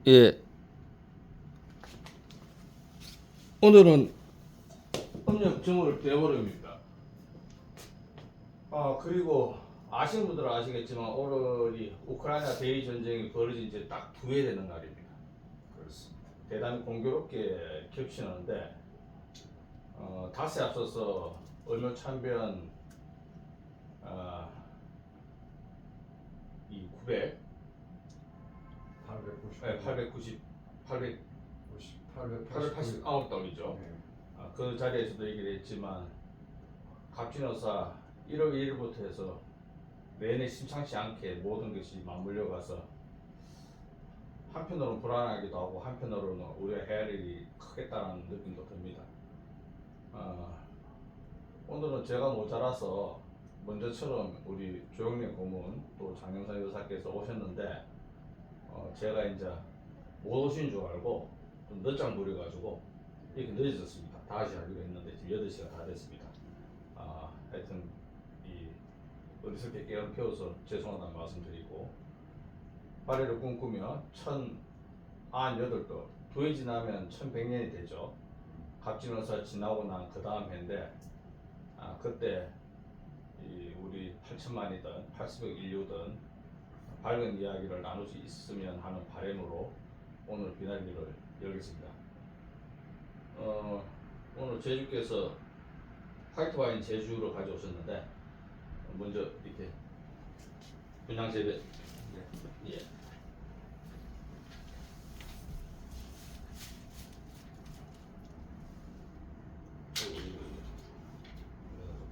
예, 오늘은 음력 정월 대보름입니다. 그리고 아시는 분들은 아시겠지만 오늘이 우크라이나 대리 전쟁이 벌어진 지 딱 2해 되는 날입니다. 그렇습니다. 대단히 공교롭게 겹치는데 닷새 앞서서 을묘찬변 이 900, 890, 889달이죠. 네. 그 자리에서도 얘기를 했지만 갑진어사 1월 1일부터 해서 내내 심상치 않게 모든 것이 맞물려 가서 한편으로는 불안하기도 하고 한편으로는 우리가 해야 할 일이 크겠다는 느낌도 듭니다. 오늘은 제가 모자라서 먼저처럼 우리 조영래 고문 또 장영선 여사께서 오셨는데 제가 이제 못 오신 줄 알고 좀 늦장 부려가지고 이렇게 늦어졌습니다. 다시 하기로 했는데 지금 8시가 다 됐습니다. 하여튼 이 어리석게 깨어피워서 죄송하다는 말씀드리고 발해를 꿈꾸며 1098도 2해 지나면 1100년이 되죠. 갑진어사 지나고 난 그 다음 해인데 그때 이 우리 8천만이든 800억 인류든 밝은 이야기를 나눌 수 있으면 하는 바람으로 오늘 비날리를 열겠습니다. 오늘 제주께서 화이트 와인 제주로 가져오셨는데 먼저 이렇게 분양 재배 예.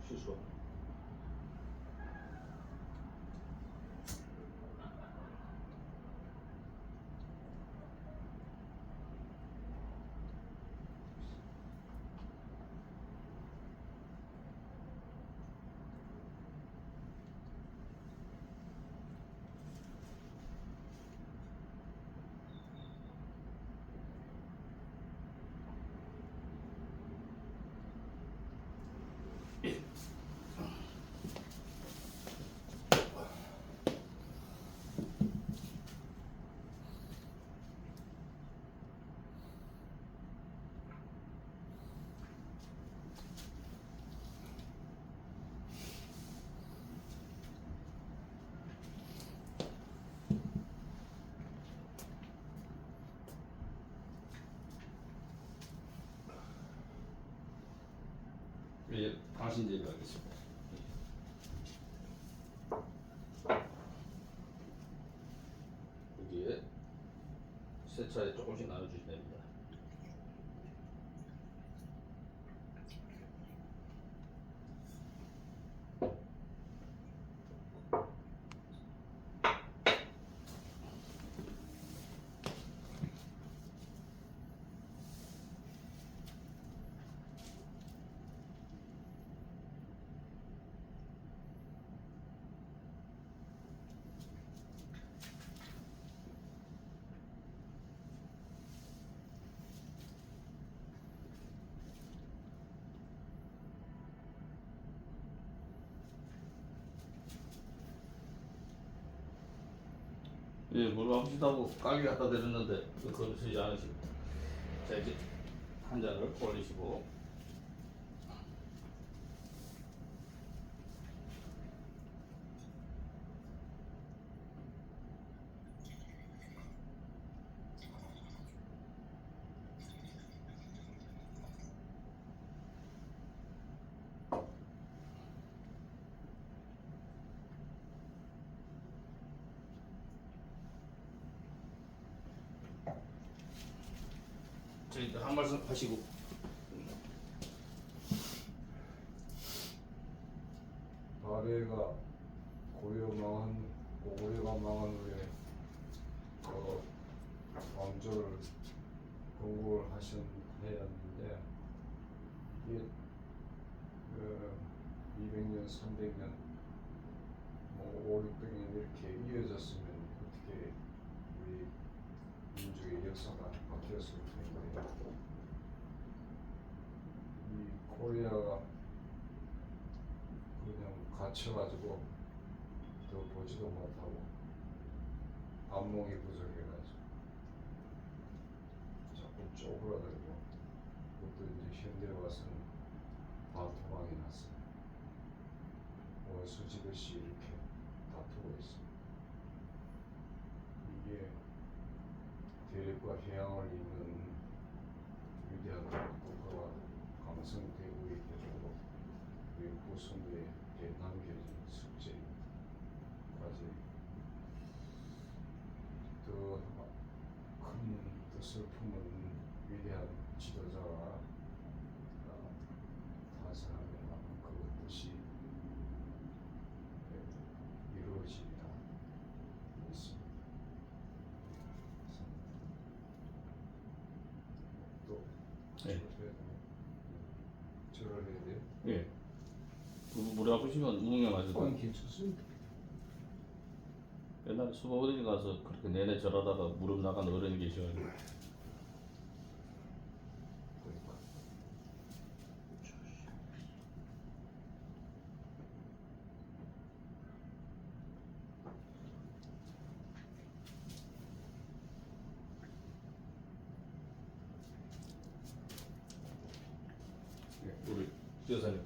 실수. 예, 당신 제기하겠습니다. 여기에 세 차례 조금씩 나눠주시면 됩니다. 예, 물 마시다고 깔기 갖다 드렸는데 그거 쓰지 않으시고 자 이제 한 잔을 올리시고 저희 한 말씀 하시고 발해가 고려가 망한 후에 왕조를 건국을 하신 해였는데 이게 200년, 300년, 5, 600년 이렇게 이어졌으면 어떻게 우리 민족의 역사가 바뀌었을 텐데 이 코리아가 그냥 갇혀가지고 더 보지도 못하고 안목이 부족해가지고 쪼그라들고 그것도 이제 현대 와서는 다 도망이 났어요. 수지듯이 이렇게 다투고 있어요. 이게 대륙과 해양을 잇는 위대한 국가가 강성되고 있도록 우리 후손들에게 남겨진 숙제 과제 더큰 뜻을 품은 위대한 지도자가 탄생하면 그 뜻이 이루어지리라 믿습니다. 또 네. 절을 해야 돼요? 예. 무릎 아프시면 무명하셔도 괜찮습니다. 옛날에 수보 어디 가서 그렇게 내내 절하다가 무릎 나간 어른이 계셔가지고 그러니까. 우리 여사님.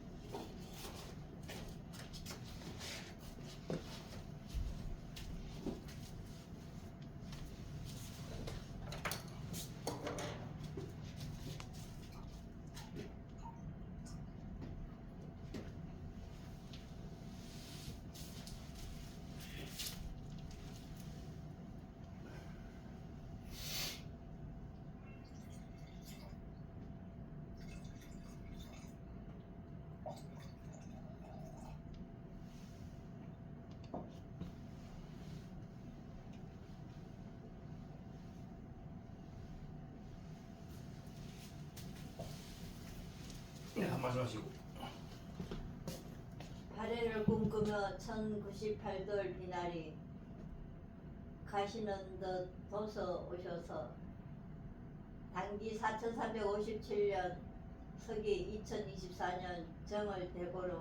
네, 한 말씀 하시고. 발해를 꿈꾸며 1098돌 비나리 가시는 듯 도서 오셔서 단기 4357년 서기 2024년 정월 대보름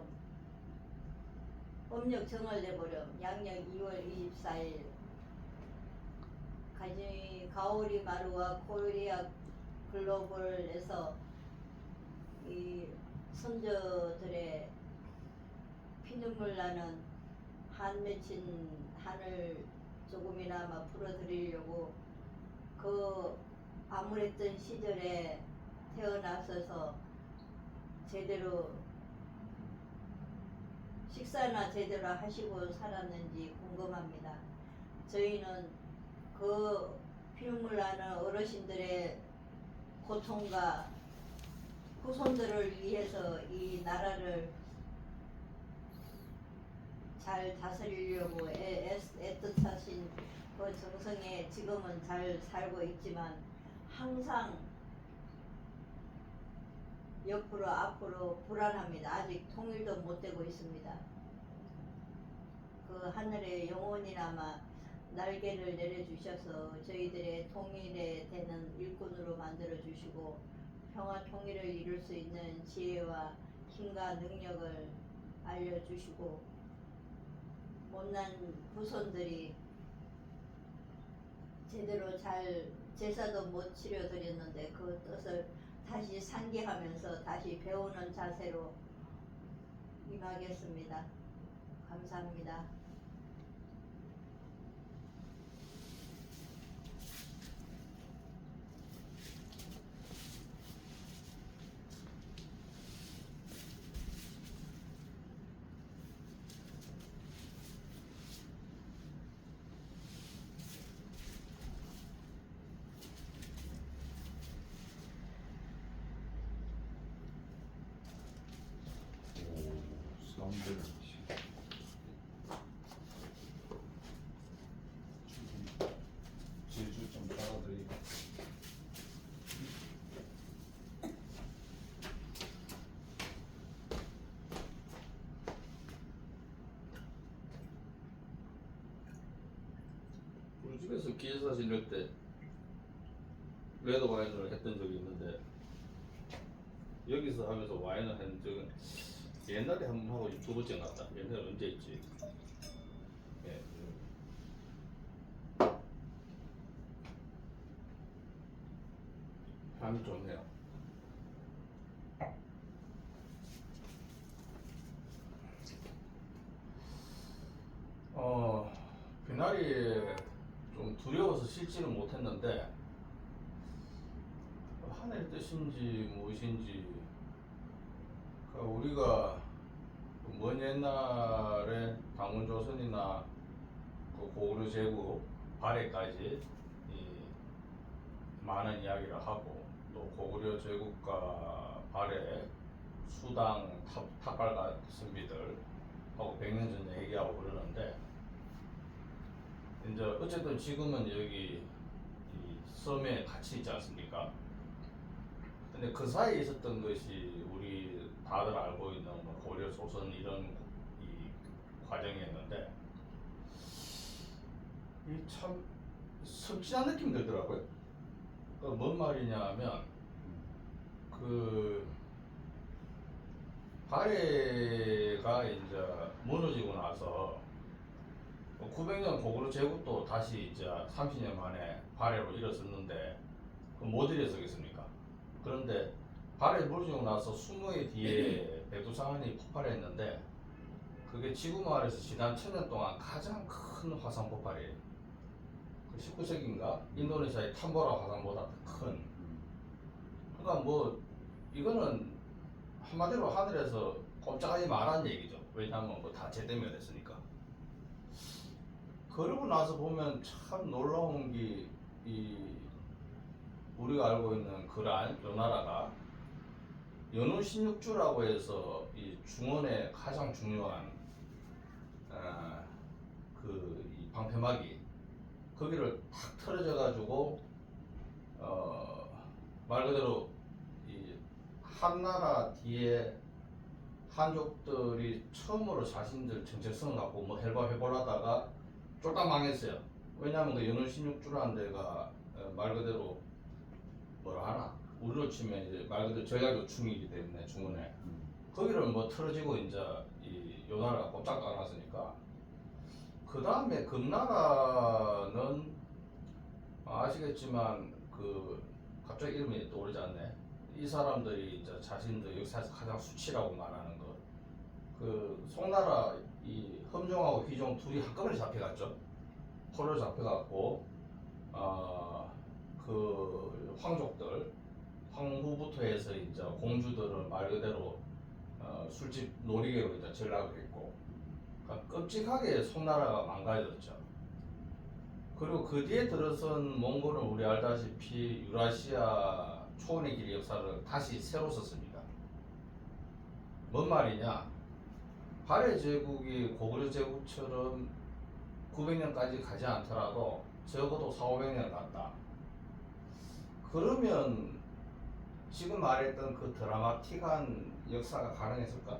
음력 정월 대보름 양력 2월 24일 가오리 마루와 코리아 글로벌에서 이 선조들의 피눈물 나는 한 맺힌 한을 조금이나마 풀어드리려고 그 암울했던 시절에 태어나셔서 제대로 식사나 제대로 하시고 살았는지 궁금합니다. 저희는 그 피눈물 나는 어르신들의 고통과 후손들을 위해서 이 나라를 잘 다스리려고 애틋하신 그 정성에 지금은 잘 살고 있지만 항상 옆으로 앞으로 불안합니다. 아직 통일도 못 되고 있습니다. 그 하늘에 영원히나마 날개를 내려주셔서 저희들의 통일에 되는 일꾼으로 만들어 주시고 평화 통일을 이룰 수 있는 지혜와 힘과 능력을 알려주시고 못난 후손들이 제대로 잘 제사도 못 치러드렸는데 그 뜻을 다시 상기하면서 다시 배우는 자세로 임하겠습니다. 감사합니다. 남들 제주 좀 따라드리고 우리 집에서 기숙사 지낼 때 레드 와인을 했던 적이 있는데 여기서 하면서 와인을 한 적은 옛날에 한 번 하고 두 번째 났다. 옛날에 언제 했지? 예. 간이 좋네요. 비나리 좀 두려워서 씻지는 못했는데 하늘의 뜻인지 무엇인지 우리가 먼 옛날에 당운조선이나 그 고구려 제국 발해까지 이 많은 이야기를 하고 또 고구려 제국과 발해 수당 탑발 선비들 하고 100년 전에 얘기하고 그러는데 이제 어쨌든 지금은 여기 이 섬에 같이 있지 않습니까? 근데 그 사이에 있었던 것이 우리 다들 알고 있는 뭐 고려 조선 이런 이 과정이었는데 이 참 섬찟한 느낌이 들더라고요. 뭔 말이냐면 그 발해가 이제 무너지고 나서 900년 고구려 제국도 다시 이제 30년 만에 발해로 일어섰는데 못 일어서겠습니까? 그런데 발해 무너지고 나서 수모의 뒤에 백두산이 폭발했는데 그게 지구 마을에서 지난 1000년 동안 가장 큰 화산 폭발이에요. 그 19세기인가 인도네시아의 탐보라 화산보다 더 큰. 그러니까 뭐 이거는 한마디로 하늘에서 꼼짝하지 말라는 얘기죠. 왜냐하면 뭐 다 제때문에 됐으니까. 그러고 나서 보면 참 놀라운 게 이 우리가 알고 있는 그란 요 나라가 연운 16주라고 해서 이 중원의 가장 중요한 이 방패막이 거기를 탁 틀어져 가지고 말 그대로 이 한나라 뒤에 한족들이 처음으로 자신들 정체성을 갖고 뭐 해볼라다가 쫄딱 망했어요. 왜냐하면 그 연운 16주라는 데가 말 그대로 뭐라 하나 우리로 치면 이제 말 그대로 전략요충이기 때문에 중원에 거기를 뭐 틀어지고 이제 이 요나라가 꼼짝 안 왔으니까 그 다음에 금나라는 아시겠지만 그 갑자기 이름이 떠오르지 않네. 이 사람들이 이제 자신들 역사에서 가장 수치라고 말하는 것. 그 송나라 이 험종하고 휘종 둘이 한꺼번에 잡혀갔죠. 포로 잡혀갔고 그 황족들 황후부터 해서 이제 공주들은 말 그대로 술집 놀이개로 이제 전락을 했고 그러니까 끔찍하게 송나라가 망가졌죠. 그리고 그 뒤에 들어선 몽골은 우리 알다시피 유라시아 초원의 길 역사를 다시 새로 썼습니다. 뭔 말이냐? 발해 제국이 고구려 제국처럼 900년까지 가지 않더라도 적어도 400~500년 갔다. 그러면 지금 말했던 그 드라마틱한 역사가 가능했을까?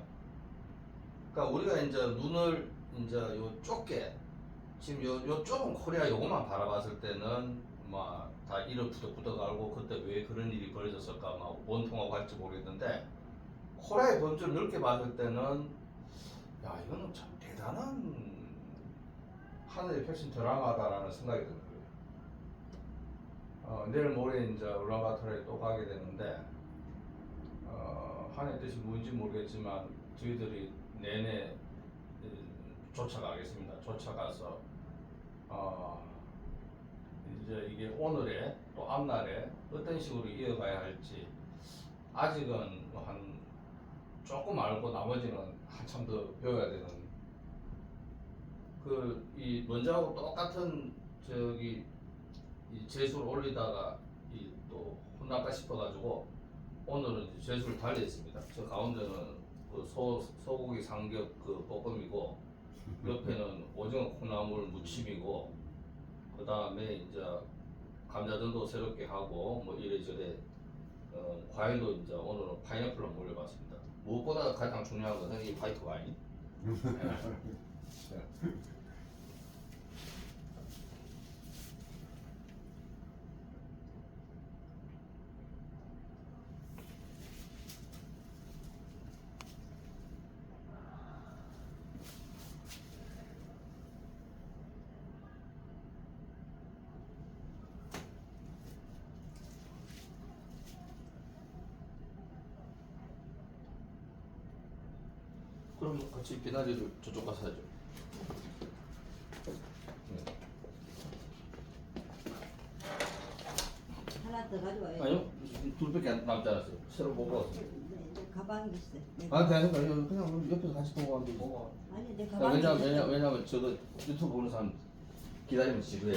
그러니까 우리가 이제 눈을 이제 요 좁게 지금 요 좁은 코리아 요것만 바라봤을 때는 막 다 이를 부덕부덕 알고 그때 왜 그런 일이 벌어졌을까 막 원통하고 할지 모르겠는데 코리아의 범주를 넓게 봤을 때는 야 이거는 참 대단한 하늘의 펼친 드라마다라는 생각이 드는 거예요. 내일 모레 이제 울란바토르에 또 가게 되는데 하늘의 뜻이 뭔지 모르겠지만 저희들이 내내 쫓아가겠습니다. 쫓아가서 이제 이게 오늘에 또 앞날에 어떤 식으로 이어가야 할지 아직은 한 조금 알고 나머지는 한참 더 배워야 되는 이 먼저하고 똑같은 저기 이 재수를 올리다가 이 또 혼날까 싶어가지고 오늘은 이제 재수를 달리했습니다. 저 가운데는 그 소고기 삼겹 그 볶음이고 옆에는 오징어 콩나물 무침이고 그 다음에 이제 감자전도 새롭게 하고 뭐 이래저래 과일도 이제 오늘은 파인애플로 몰려봤습니다. 무엇보다 가장 중요한 것은 이 화이트 와인. 같이 비나리를 저쪽 가서 하죠. 하나 더 가져와요. 아니요, 둘밖에 남지 않았어요. 새로 보고 왔어요. 내 가방이 있어. 아, 그냥 그냥 옆에서 같이 보고 왔는데 보고. 아니 내 가방이 왜냐면 저도 유튜브 보는 사람 기다리면 지루해.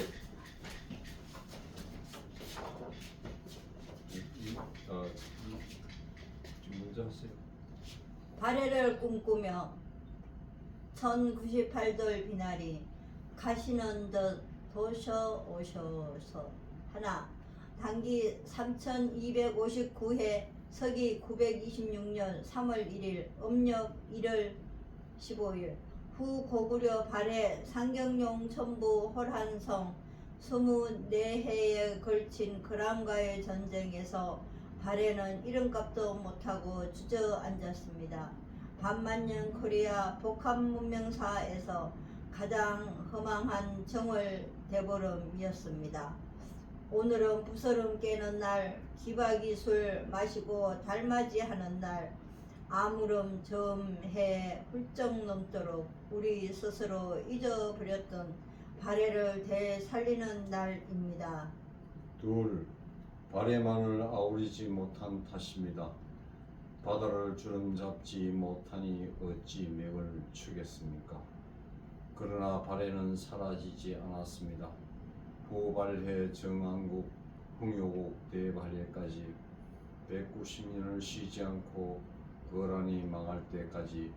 좀 먼저 하세요. 발해를 꿈꾸며 1098돌 비나리 가시는 듯 도셔 오셔서 하나 단기 3259해 서기 926년 3월 1일 음력 1월 15일 후 고구려 발해 상경용 천부 홀한성 24해에 걸친 그람과의 전쟁에서 발해는 이름값도 못하고 주저앉았습니다. 반만년 코리아 복합문명사에서 가장 허망한 정월 대보름이었습니다. 오늘은 부스럼 깨는 날, 기박이술 마시고 달맞이 하는 날, 아무름 점해 훌쩍 넘도록 우리 스스로 잊어버렸던 발해를 되살리는 날입니다. 둘, 발에만을 아우르지 못한 탓입니다. 바다를 주름잡지 못하니 어찌 맥을 추겠습니까? 그러나 발해는 사라지지 않았습니다. 후발해 정한국 흥요국 대발해까지 190년을 쉬지 않고 거란이 망할 때까지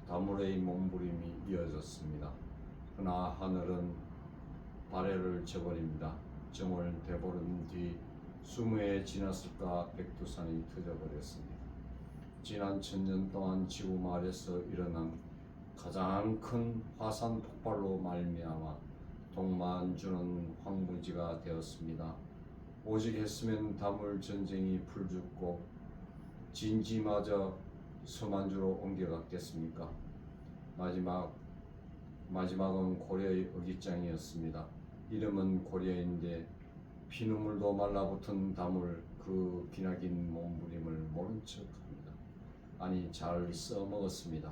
다물의 몸부림이 이어졌습니다. 그러나 하늘은 발해를 저버립니다. 정월 대보름 뒤 20해 지났을까 백두산이 터져버렸습니다. 지난 1000년 동안 지구 말에서 일어난 가장 큰 화산 폭발로 말미암아 동만주는 황무지가 되었습니다. 오직 했으면 다물 전쟁이 풀죽고 진지마저 서만주로 옮겨갔겠습니까? 마지막은 고려의 어깃장이었습니다. 이름은 고려인데 피눈물도 말라붙은 다물 그 기나긴 몸부림을 모른 척합니다. 아니 잘 써먹었습니다.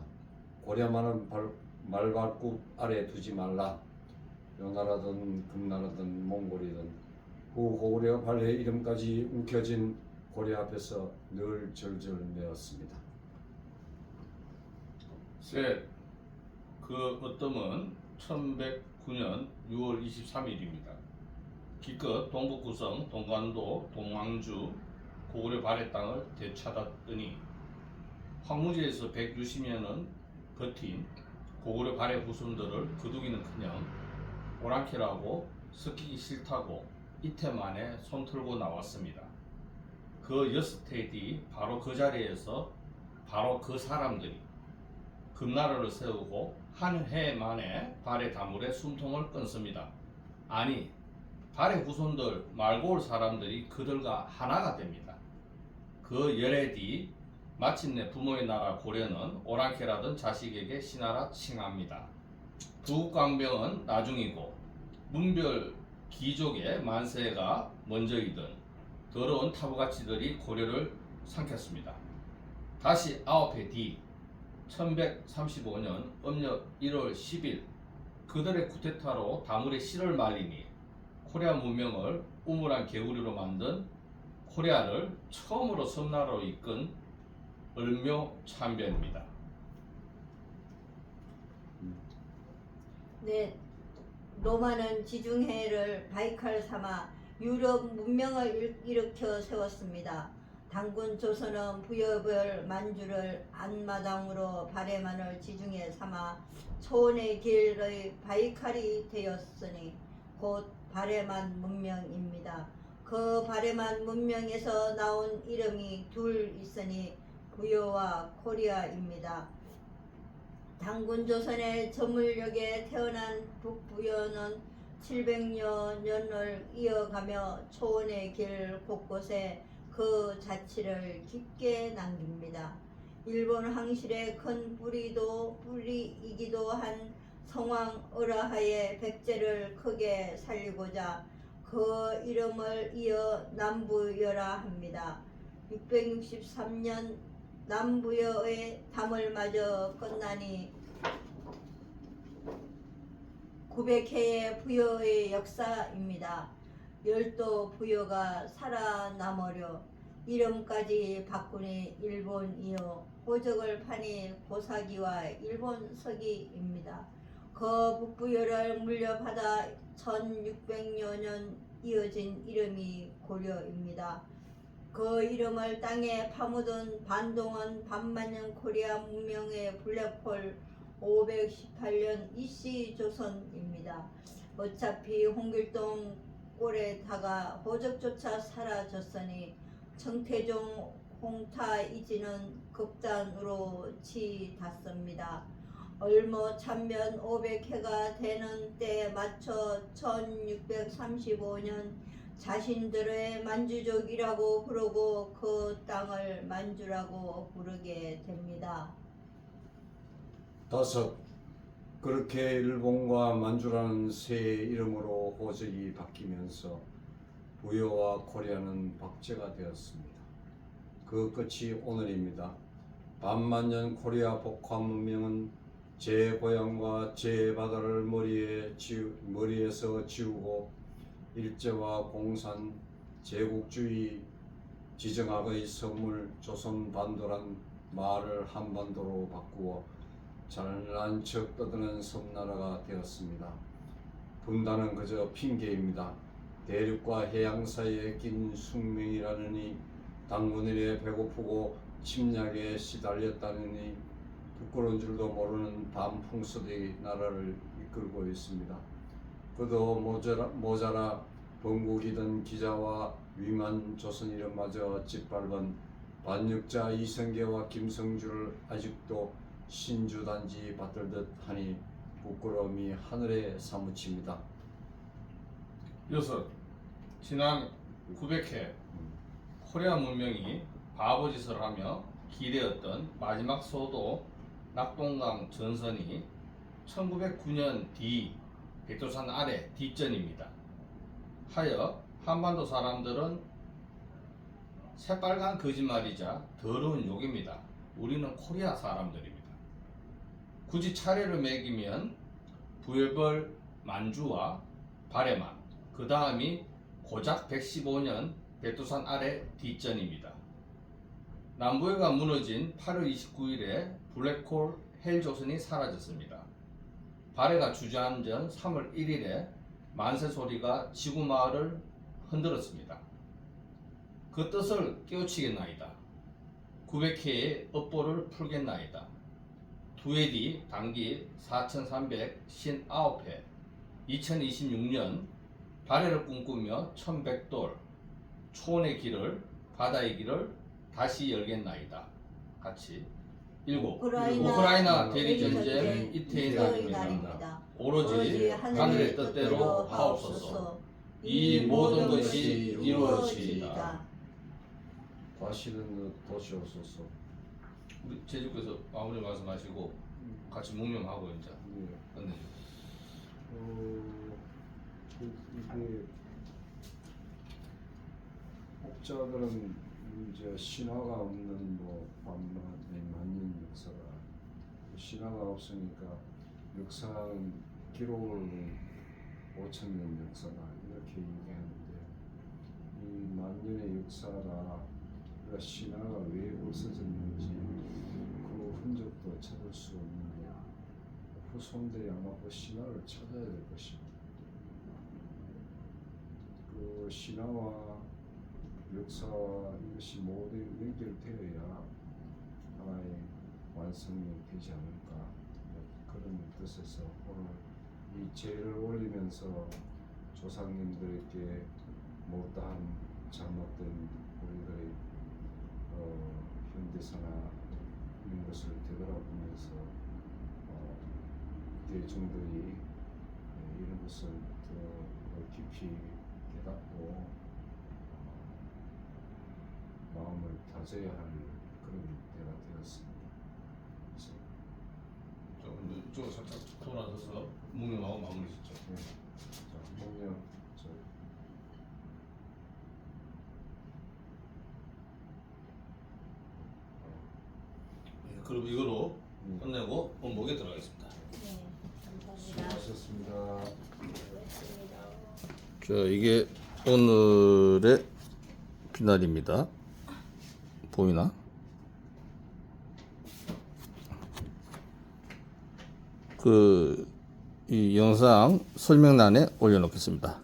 고려만은 말발굽 아래 두지 말라. 요나라든 금나라든 몽골이든 후 고구려 발해 이름까지 움켜진 고려 앞에서 늘 절절 내었습니다. 셋, 그 어뜸은 1109년 6월 23일입니다. 기껏 동북구성, 동관도, 동왕주, 고구려 발해 땅을 되찾았더니 황무지에서 160년은 버틴 고구려 발해 후손들을 거두기는커녕 오랑캐라고 섞이기 싫다고 이태 만에 손털고 나왔습니다. 그 6해 뒤 바로 그 자리에서 바로 그 사람들이 금나라를 세우고 한 해 만에 발해 다물에 숨통을 끊습니다. 아니 발해 후손들 말고 올 사람들이 그들과 하나가 됩니다. 그 열해 뒤 마침내 부모의 나라 고려는 오랑캐라던 자식에게 신하라 칭합니다. 부국강병은 나중이고 문별 귀족의 만세가 먼저이던 더러운 타부가치들이 고려를 삼켰습니다. 다시 9해 뒤 1135년 음력 1월 10일 그들의 쿠데타로 다물의 씨를 말리니 코리아 문명을 우물한 개구리로 만든 코리아를 처음으로 섬나라로 이끈 을묘 참변입니다. 네, 로마는 지중해를 바이칼 삼아 유럽 문명을 일으켜 세웠습니다. 당군 조선은 부여별 만주를 앞마당으로 발해만을 지중해 삼아 초원의 길의 바이칼이 되었으니 곧 발해만 문명입니다. 그 발해만 문명에서 나온 이름이 둘 있으니 부여와 코리아입니다. 당군 조선의 저물역에 태어난 북부여는 700여 년을 이어가며 초원의 길 곳곳에 그 자취를 깊게 남깁니다. 일본 황실의 큰 뿌리이기도 한 성왕 을하의 백제를 크게 살리고자 그 이름을 이어 남부여라 합니다. 663년 남부여의 담을 마저 끝나니 900해의 부여의 역사입니다. 열도 부여가 살아남으려 이름까지 바꾸니 일본이요 호적을 파니 고사기와 일본서기입니다. 그 북부여를 물려받아 1600여 년 이어진 이름이 고려입니다. 그 이름을 땅에 파묻은 반동은 반만년 코리아 문명의 블랙홀 518년 이씨 조선입니다. 어차피 홍길동 꼴에다가 호적조차 사라졌으니 청태종 홍타 이지는 극단으로 치닫습니다. 얼모 참변 500해가 되는 때에 맞춰 1635년 자신들의 만주족이라고 부르고 그 땅을 만주라고 부르게 됩니다. 다섯, 그렇게 일본과 만주라는 새 이름으로 호적이 바뀌면서 부여와 코리아는 박제가 되었습니다. 그 끝이 오늘입니다. 반만년 코리아 복화 문명은 제 고향과 제 바다를 머리에서 지우고 일제와 공산, 제국주의, 지정학의 선물, 조선 반도란 말을 한반도로 바꾸어 잘난 척 떠드는 섬나라가 되었습니다. 분단은 그저 핑계입니다. 대륙과 해양 사이에 낀 숙명이라느니 당군일에 배고프고 침략에 시달렸다느니 부끄러운 줄도 모르는 반풍수들이 나라를 이끌고 있습니다. 그도 모자라 본국이던 기자와 위만 조선 이름마저 짓밟은 반역자 이성계와 김성주를 아직도 신주단지 받들듯 하니 부끄러움이 하늘에 사무칩니다. 여섯, 지난 900해 코리아 문명이 바보짓을 하며 기대었던 마지막 소도 낙동강 전선이 1909년 뒤 백두산 아래 뒷전입니다. 하여 한반도 사람들은 새빨간 거짓말이자 더러운 욕입니다. 우리는 코리아 사람들입니다. 굳이 차례를 매기면 부여벌 만주와 발해만, 그 다음이 고작 115년 백두산 아래 뒷전입니다. 남부해가 무너진 8월 29일에 블랙홀 헬조선이 사라졌습니다. 발해가 주저앉은 3월 1일에 만세 소리가 지구 마을을 흔들었습니다. 그 뜻을 깨우치겠나이다. 900회의 업보를 풀겠나이다. 두 해 뒤 단기 4359회 2026년 발해를 꿈꾸며 1100돌 초원의 길을 바다의 길을 다시 열겠나이다. 같이 일곱, 우크라이나 대리전쟁 이태의 날입니다. 오로지 하늘의 뜻대로 하옵소서. 이 모든 것이 이루어지리이다. 다시는 도시옵소서. 우리 제주께서 마무리 말씀하시고 같이 묵념하고 이제 끝내주세요. 이게 학자들은 이제 신화가 없는 뭐 만년 역사가 신화가 없으니까 역사는 기록을 5,000년 역사다 이렇게 얘기하는데 이 만년의 역사가 신화가 왜 없어졌는지 그 흔적도 찾을 수 없는데 후손들이 아마 그 신화를 찾아야 될 것입니다. 그 신화와 역사와 이것이 모두 연결되어야 하나의 완성이 되지 않을까 그런 뜻에서 오늘 이 제를 올리면서 조상님들에게 못다한 잘못된 우리들의 현대사나 이런 것을 되돌아보면서 대중들이 이런 것을 더 깊이 깨닫고 마음을 다져야 할 그런 때가 되었습니다. 좀 살짝 돌아서서 묵념하고 마무리 짓죠. 네. 자, 묵념. 그럼 이거로 끝내고 본목에 들어가겠습니다. 네, 감사합니다. 수고하셨습니다. 수고했습니다. 자, 이게 오늘의 비날입니다. 보이나? 이 영상 설명란에 올려놓겠습니다.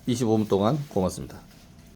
25분 동안 고맙습니다.